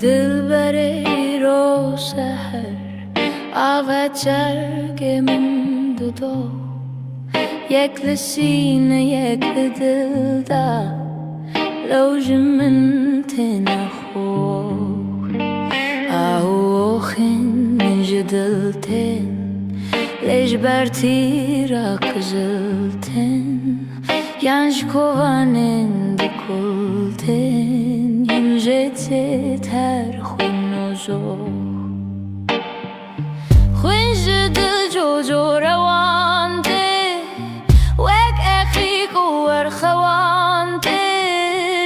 دلبری رو سحر آوت جرگ من دو یک لسینه یک دل دا لوج من تنخو آخن من جدلتن ليش برتي راك زلتن يانج كوانن دكولتن ينجت ترخون نزو خوين جدل جوجو روانتي وك اخيك ورخوانتي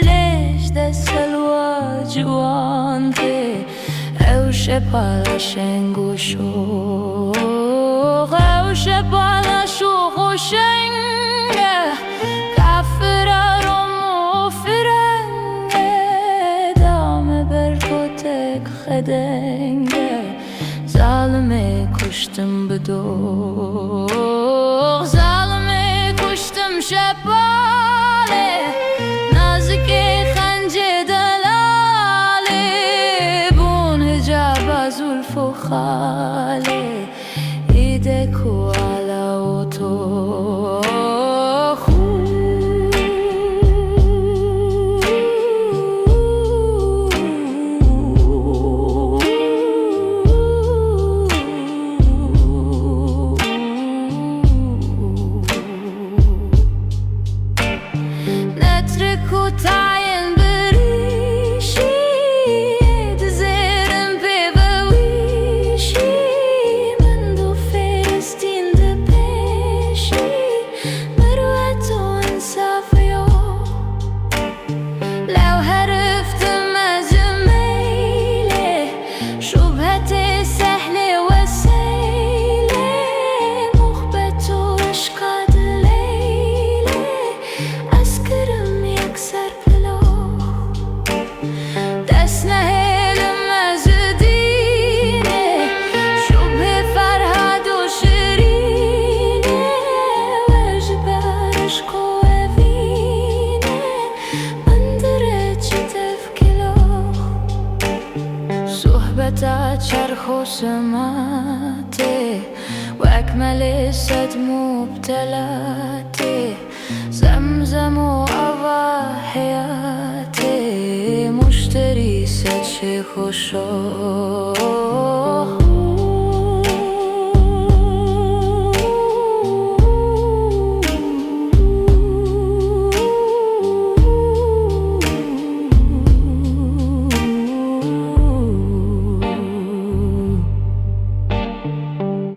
ليش دسلوا جوانتي او شبالا شنگو شو شبالا شوخ و شنگه کافره رو مفرنگه دامه برکتک خدنگه ظالمه کشتم بدوغ ظالمه کشتم شباله نازکی خنجه دلاله بون هجاب از زلف و خاله دکو علا و تو نتركو تعين بريشي دزيرن ببويشي چرخ و سماته واكمل صد مبتلاته زمزم و اوا حياته مشتري صد شيخ و شو